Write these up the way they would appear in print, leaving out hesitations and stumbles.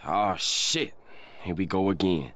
Oh shit, here we go again.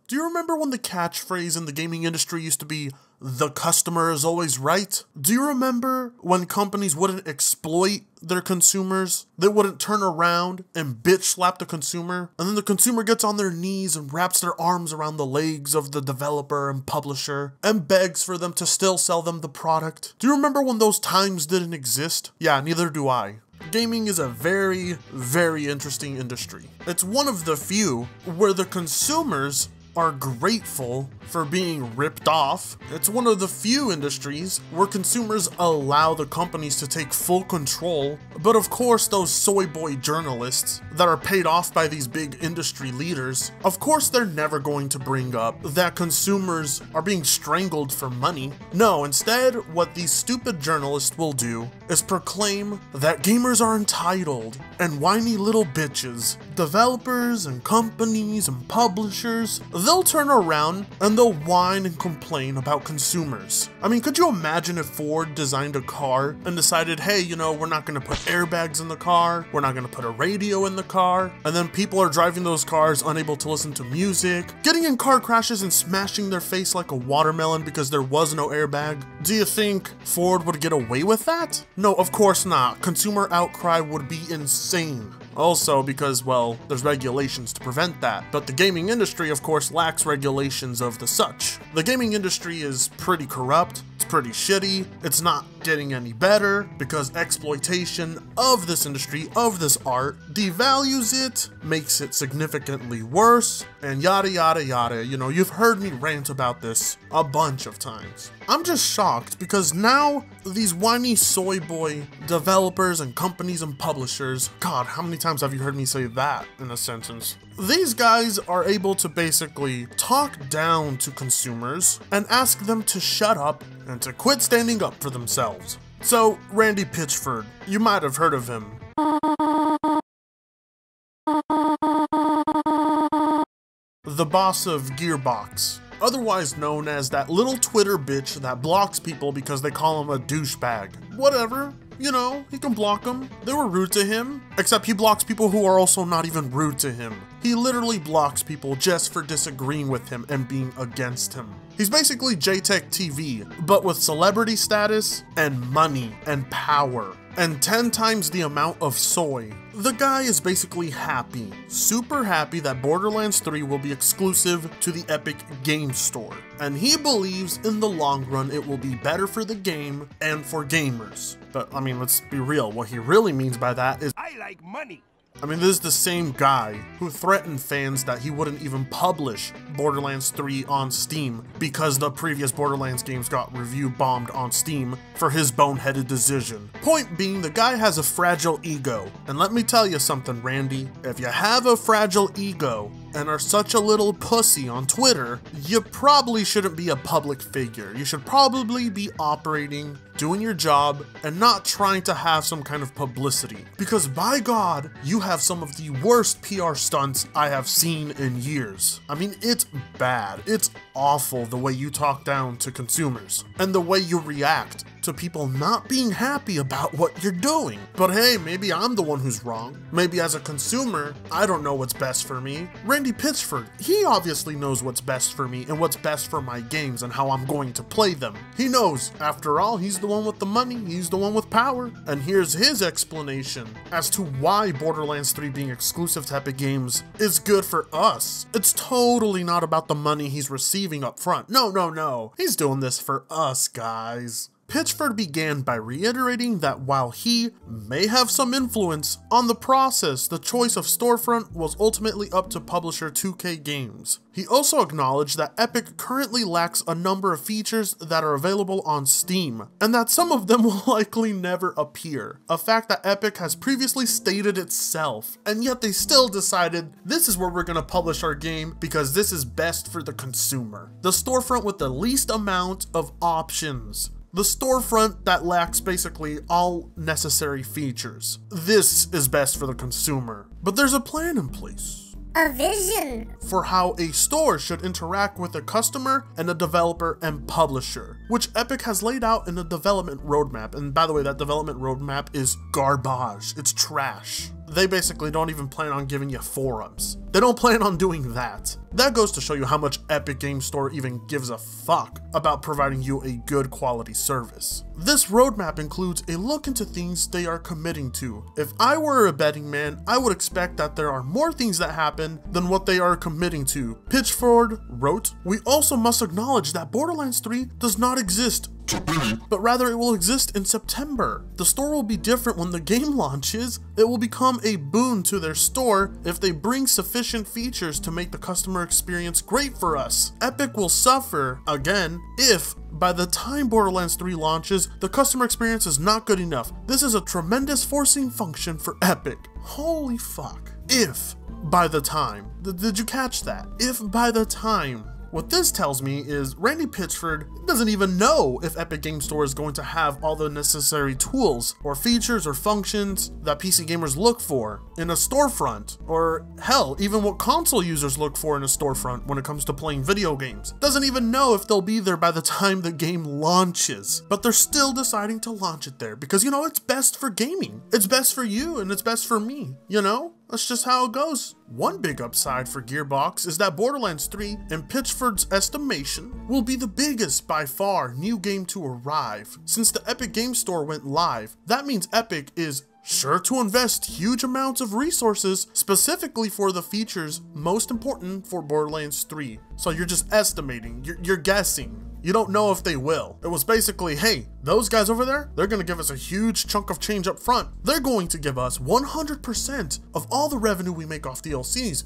Do you remember when the catchphrase in the gaming industry used to be, "The customer is always right"? Do you remember when companies wouldn't exploit their consumers? They wouldn't turn around and bitch slap the consumer, and then the consumer gets on their knees and wraps their arms around the legs of the developer and publisher and begs for them to still sell them the product. Do you remember when those times didn't exist? Yeah, neither do I. Gaming is a very, very interesting industry. It's one of the few where the consumers are grateful for being ripped off. It's one of the few industries where consumers allow the companies to take full control. But of course, those Soyboi journalists that are paid off by these big industry leaders, of course they're never going to bring up that consumers are being strangled for money. No, instead, what these stupid journalists will do is proclaim that gamers are entitled and whiny little bitches. Developers and companies and publishers, they'll turn around and they'll whine and complain about consumers. I mean, could you imagine if Ford designed a car and decided, hey, you know, we're not gonna put airbags in the car, we're not gonna put a radio in the car, and then people are driving those cars unable to listen to music, getting in car crashes and smashing their face like a watermelon because there was no airbag? Do you think Ford would get away with that? No, of course not. Consumer outcry would be insane. Also because, well, there's regulations to prevent that. But the gaming industry, of course, lacks regulations of the such. The gaming industry is pretty corrupt, it's pretty shitty, it's not getting any better because exploitation of this industry, of this art, devalues it, makes it significantly worse, and yada yada yada. You know, you've heard me rant about this a bunch of times. I'm just shocked because now these whiny soy boy developers and companies and publishers, God, how many times have you heard me say that in a sentence? These guys are able to basically talk down to consumers and ask them to shut up and to quit standing up for themselves. So, Randy Pitchford, you might have heard of him. The boss of GearBox, otherwise known as that little Twitter bitch that blocks people because they call him a douchebag. Whatever, you know, he can block them. They were rude to him, except he blocks people who are also not even rude to him. He literally blocks people just for disagreeing with him and being against him. He's basically JTech TV, but with celebrity status and money and power, and 10 times the amount of soy. The guy is basically happy, super happy that Borderlands 3 will be exclusive to the Epic Games Store, and he believes in the long run it will be better for the game and for gamers. But I mean, let's be real, what he really means by that is, I like money. I mean, this is the same guy who threatened fans that he wouldn't even publish Borderlands 3 on Steam because the previous Borderlands games got review bombed on Steam for his boneheaded decision. Point being, the guy has a fragile ego. And let me tell you something, Randy, if you have a fragile ego and are such a little pussy on Twitter, you probably shouldn't be a public figure. You should probably be operating, doing your job, and not trying to have some kind of publicity. Because by God, you have some of the worst PR stunts I have seen in years. I mean, it's bad. It's awful the way you talk down to consumers and the way you react to people not being happy about what you're doing. But hey, maybe I'm the one who's wrong. Maybe as a consumer, I don't know what's best for me. Randy Pitchford, he obviously knows what's best for me and what's best for my games and how I'm going to play them. He knows, after all, he's the one with the money, he's the one with power. And here's his explanation as to why Borderlands 3 being exclusive to Epic Games is good for us. It's totally not about the money he's receiving up front. No. He's doing this for us, guys. Pitchford began by reiterating that while he may have some influence on the process, the choice of storefront was ultimately up to publisher 2K Games. He also acknowledged that Epic currently lacks a number of features that are available on Steam, and that some of them will likely never appear, a fact that Epic has previously stated itself, and yet they still decided this is where we're gonna publish our game because this is best for the consumer. The storefront with the least amount of options. The storefront that lacks basically all necessary features. This is best for the consumer. But there's a plan in place. a vision for how a store should interact with a customer and a developer and publisher, which Epic has laid out in a development roadmap. And by the way, that development roadmap is garbage. It's trash. They basically don't even plan on giving you forums. They don't plan on doing that. That goes to show you how much Epic Games Store even gives a fuck about providing you a good quality service. This roadmap includes a look into things they are committing to. If I were a betting man, I would expect that there are more things that happen than what they are committing to. Pitchford wrote, "We also must acknowledge that Borderlands 3 does not exist today, but rather it will exist in September. The store will be different when the game launches. It will become a boon to their store if they bring sufficient features to make the customer experience great for us. Epic will suffer, again, if by the time Borderlands 3 launches, the customer experience is not good enough. This is a tremendous forcing function for Epic." Holy fuck. If by the time. Did you catch that? If by the time. What this tells me is Randy Pitchford doesn't even know if Epic Games Store is going to have all the necessary tools or features or functions that PC gamers look for in a storefront, or hell, even what console users look for in a storefront when it comes to playing video games. Doesn't even know if they'll be there by the time the game launches, but they're still deciding to launch it there because, you know, it's best for gaming. It's best for you and it's best for me, you know? That's just how it goes. One big upside for GearBox is that Borderlands 3, in Pitchford's estimation, will be the biggest by far new game to arrive. Since the Epic Games Store went live, that means Epic is sure to invest huge amounts of resources specifically for the features most important for Borderlands 3. So you're just estimating, you're guessing. You don't know if they will. It was basically, hey, those guys over there, they're gonna give us a huge chunk of change up front. They're going to give us 100% of all the revenue we make off DLCs.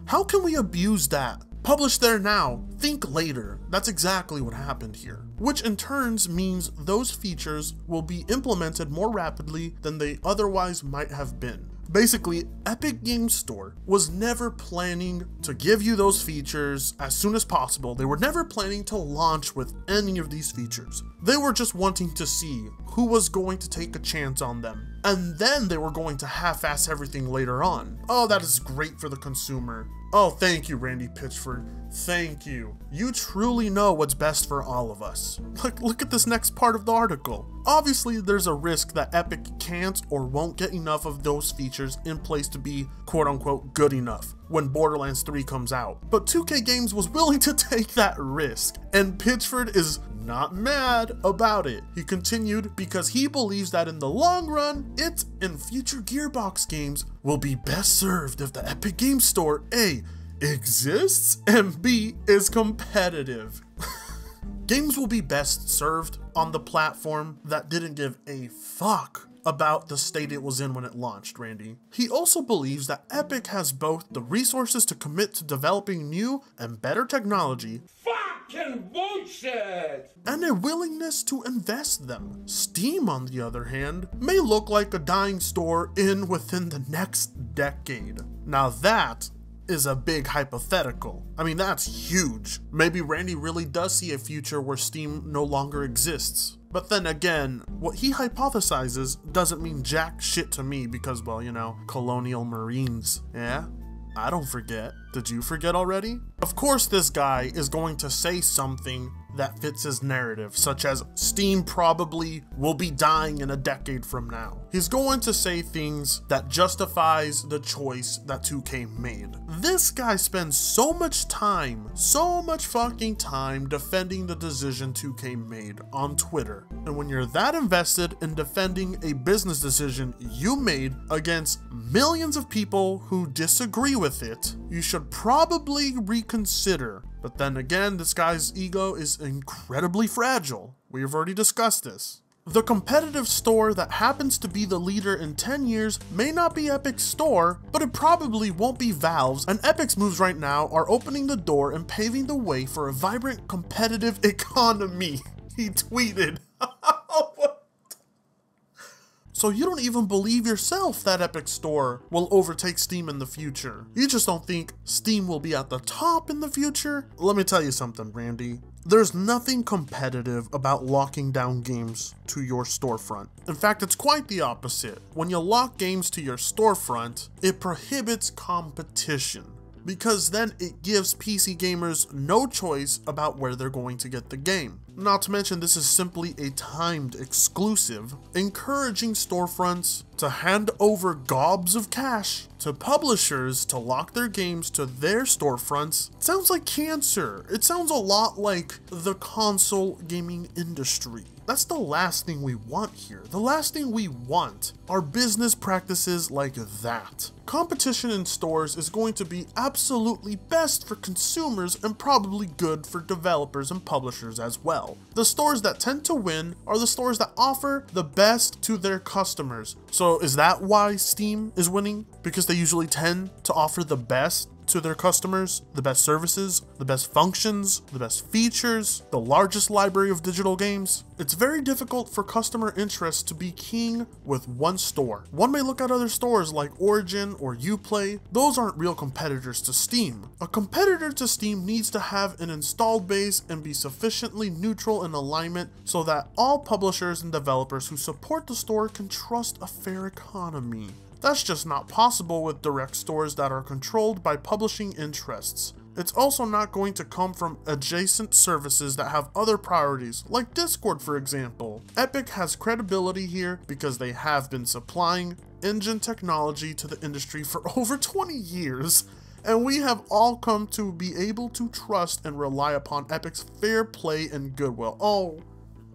How can we abuse that? Publish there now, think later. That's exactly what happened here. Which in turns means those features will be implemented more rapidly than they otherwise might have been. Basically, Epic Games Store was never planning to give you those features as soon as possible. They were never planning to launch with any of these features. They were just wanting to see who was going to take a chance on them. And then they were going to half-ass everything later on. Oh, that is great for the consumer. Oh, thank you, Randy Pitchford. Thank you. You truly know what's best for all of us. Look at this next part of the article. Obviously, there's a risk that Epic can't or won't get enough of those features in place to be quote-unquote good enough when Borderlands 3 comes out. But 2K Games was willing to take that risk, and Pitchford is not mad about it. He continued, because he believes that in the long run, it and future GearBox games will be best served if the Epic Games Store A, exists, and B, is competitive. Games will be best served on the platform that didn't give a fuck about the state it was in when it launched, Randy. He also believes that Epic has both the resources to commit to developing new and better technology Fucking bullshit! and a willingness to invest them. Steam, on the other hand, may look like a dying store within the next decade. Now that is a big hypothetical. I mean, that's huge. Maybe Randy really does see a future where Steam no longer exists. But then again, what he hypothesizes doesn't mean jack shit to me because, well, you know, colonial marines, yeah? I don't forget. Did you forget already? Of course this guy is going to say something that fits his narrative, such as Steam probably will be dying in a decade from now. He's going to say things that justifies the choice that 2K made. This guy spends so much fucking time defending the decision 2K made on Twitter. And when you're that invested in defending a business decision you made against millions of people who disagree with it, you should probably reconsider. But then again, this guy's ego is incredibly fragile. We've already discussed this. The competitive store that happens to be the leader in 10 years may not be Epic's store, but it probably won't be Valve's, and Epic's moves right now are opening the door and paving the way for a vibrant competitive economy, he tweeted. So you don't even believe yourself that Epic Store will overtake Steam in the future. You just don't think Steam will be at the top in the future? Let me tell you something, Randy. There's nothing competitive about locking down games to your storefront. In fact, it's quite the opposite. When you lock games to your storefront, it prohibits competition, because then it gives PC gamers no choice about where they're going to get the game. Not to mention, this is simply a timed exclusive, encouraging storefronts to hand over gobs of cash to publishers to lock their games to their storefronts. It sounds like cancer. It sounds a lot like the console gaming industry. That's the last thing we want here. The last thing we want are business practices like that. Competition in stores is going to be absolutely best for consumers and probably good for developers and publishers as well. The stores that tend to win are the stores that offer the best to their customers. So is that why Steam is winning? Because they usually tend to offer the best to their customers, the best services, the best functions, the best features, the largest library of digital games. It's very difficult for customer interest to be king with one store. One may look at other stores like Origin or Uplay. Those aren't real competitors to Steam. A competitor to Steam needs to have an installed base and be sufficiently neutral in alignment so that all publishers and developers who support the store can trust a fair economy. That's just not possible with direct stores that are controlled by publishing interests. It's also not going to come from adjacent services that have other priorities, like Discord for example. Epic has credibility here because they have been supplying engine technology to the industry for over 20 years, and we have all come to be able to trust and rely upon Epic's fair play and goodwill. Oh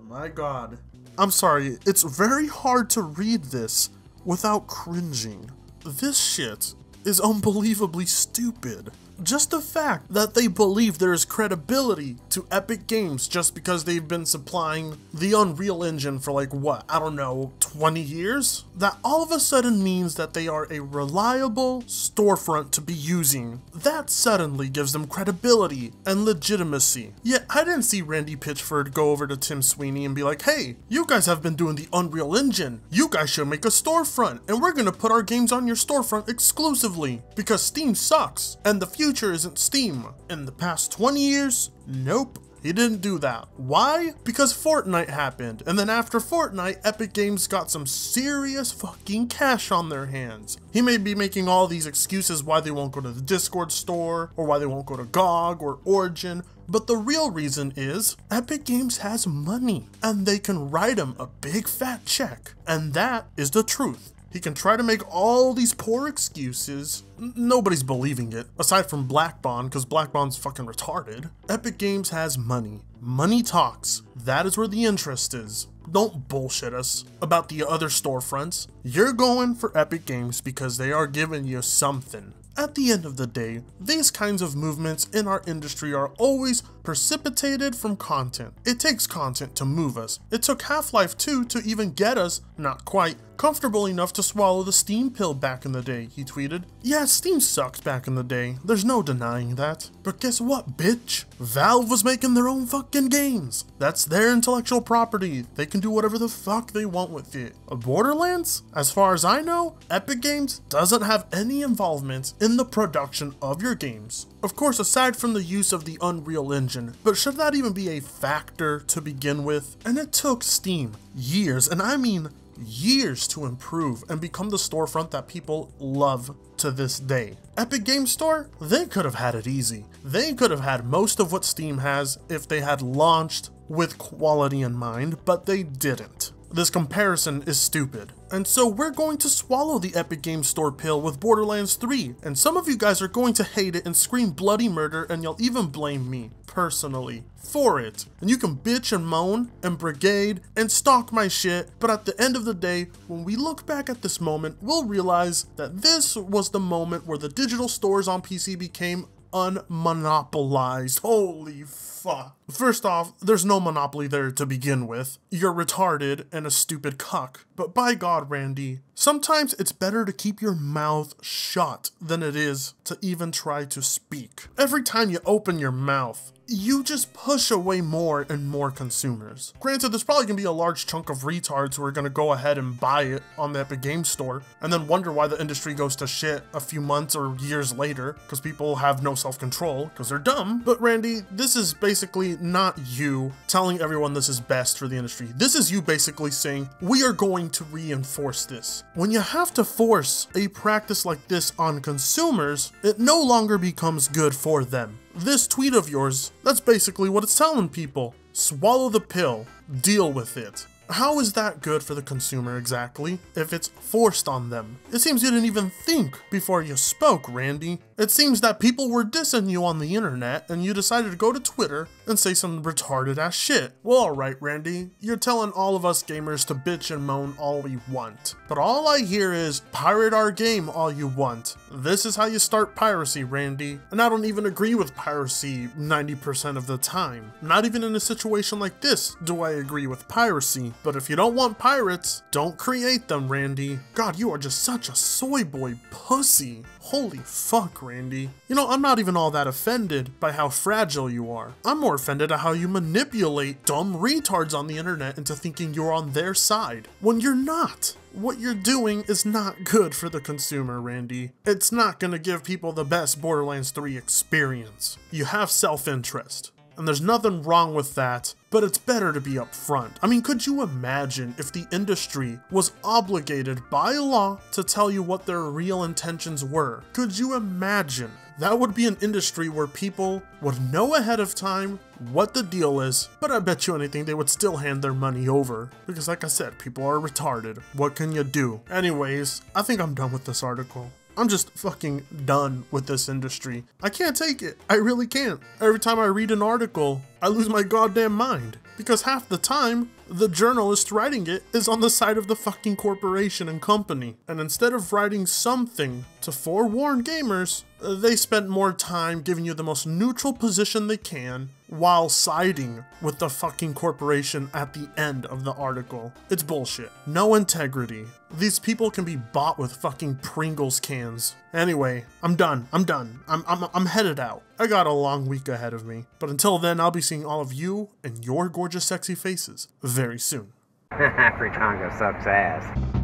my god. I'm sorry, it's very hard to read this without cringing. This shit is unbelievably stupid. Just the fact that they believe there is credibility to Epic Games just because they've been supplying the Unreal Engine for like what, I don't know, 20 years? That all of a sudden means that they are a reliable storefront to be using. That suddenly gives them credibility and legitimacy. Yet I didn't see Randy Pitchford go over to Tim Sweeney and be like, hey, you guys have been doing the Unreal Engine. You guys should make a storefront and we're gonna put our games on your storefront exclusively because Steam sucks and the future isn't Steam. In the past 20 years, nope. He didn't do that. Why? Because Fortnite happened, and then after Fortnite, Epic Games got some serious fucking cash on their hands. He may be making all these excuses why they won't go to the Discord store, or why they won't go to GOG or Origin, but the real reason is Epic Games has money, and they can write him a big fat check, and that is the truth. He can try to make all these poor excuses. Nobody's believing it, aside from Black Bond, because Black Bond's fucking retarded. Epic Games has money. Money talks. That is where the interest is. Don't bullshit us about the other storefronts. You're going for Epic Games because they are giving you something. At the end of the day, these kinds of movements in our industry are always precipitated from content. It takes content to move us. It took Half-Life 2 to even get us, not quite, comfortable enough to swallow the Steam pill back in the day, he tweeted. Yeah, Steam sucked back in the day. There's no denying that. But guess what, bitch? Valve was making their own fucking games. That's their intellectual property. They can do whatever the fuck they want with it. Borderlands? As far as I know, Epic Games doesn't have any involvement in the production of your games. Of course, aside from the use of the Unreal Engine, but should that even be a factor to begin with? And it took Steam years, and I mean years, to improve and become the storefront that people love to this day. Epic Games Store, they could have had it easy. They could have had most of what Steam has if they had launched with quality in mind, but they didn't. This comparison is stupid. And so we're going to swallow the Epic Games Store pill with Borderlands 3, and some of you guys are going to hate it and scream bloody murder, and you'll even blame me, personally, for it. And you can bitch and moan and brigade and stalk my shit, but at the end of the day, when we look back at this moment, we'll realize that this was the moment where the digital stores on PC became unmonopolized. Holy fuck. First off, there's no monopoly there to begin with. You're retarded and a stupid cuck. But by God, Randy, sometimes it's better to keep your mouth shut than it is to even try to speak. Every time you open your mouth, you just push away more and more consumers. Granted, there's probably gonna be a large chunk of retards who are gonna go ahead and buy it on the Epic Games Store and then wonder why the industry goes to shit a few months or years later because people have no self-control because they're dumb. But Randy, this is basically not you telling everyone this is best for the industry. This is you basically saying, we are going to reinforce this. When you have to force a practice like this on consumers, it no longer becomes good for them. This tweet of yours, that's basically what it's telling people. Swallow the pill, deal with it. How is that good for the consumer exactly, if it's forced on them? It seems you didn't even think before you spoke, Randy. It seems that people were dissing you on the internet and you decided to go to Twitter and say some retarded ass shit. Well, alright, Randy, you're telling all of us gamers to bitch and moan all we want. But all I hear is, pirate our game all you want. This is how you start piracy, Randy. And I don't even agree with piracy 90% of the time. Not even in a situation like this do I agree with piracy. But if you don't want pirates, don't create them, Randy. God, you are just such a soy boy pussy. Holy fuck, Randy. You know, I'm not even all that offended by how fragile you are. I'm more offended at how you manipulate dumb retards on the internet into thinking you're on their side, when you're not. What you're doing is not good for the consumer, Randy. It's not gonna give people the best Borderlands 3 experience. You have self-interest. And there's nothing wrong with that, but it's better to be upfront. I mean, could you imagine if the industry was obligated by law to tell you what their real intentions were? Could you imagine? That would be an industry where people would know ahead of time what the deal is, but I bet you anything they would still hand their money over. Because like I said, people are retarded. What can you do? Anyways, I think I'm done with this article. I'm just fucking done with this industry. I can't take it. I really can't. Every time I read an article, I lose my goddamn mind. Because half the time, the journalist writing it is on the side of the fucking corporation and company. And instead of writing something to forewarn gamers, they spent more time giving you the most neutral position they can while siding with the fucking corporation at the end of the article. It's bullshit. No integrity. These people can be bought with fucking Pringles cans. Anyway, I'm done. I'm headed out. I got a long week ahead of me. But until then, I'll be seeing all of you and your gorgeous sexy faces very soon. Fritanga sucks ass.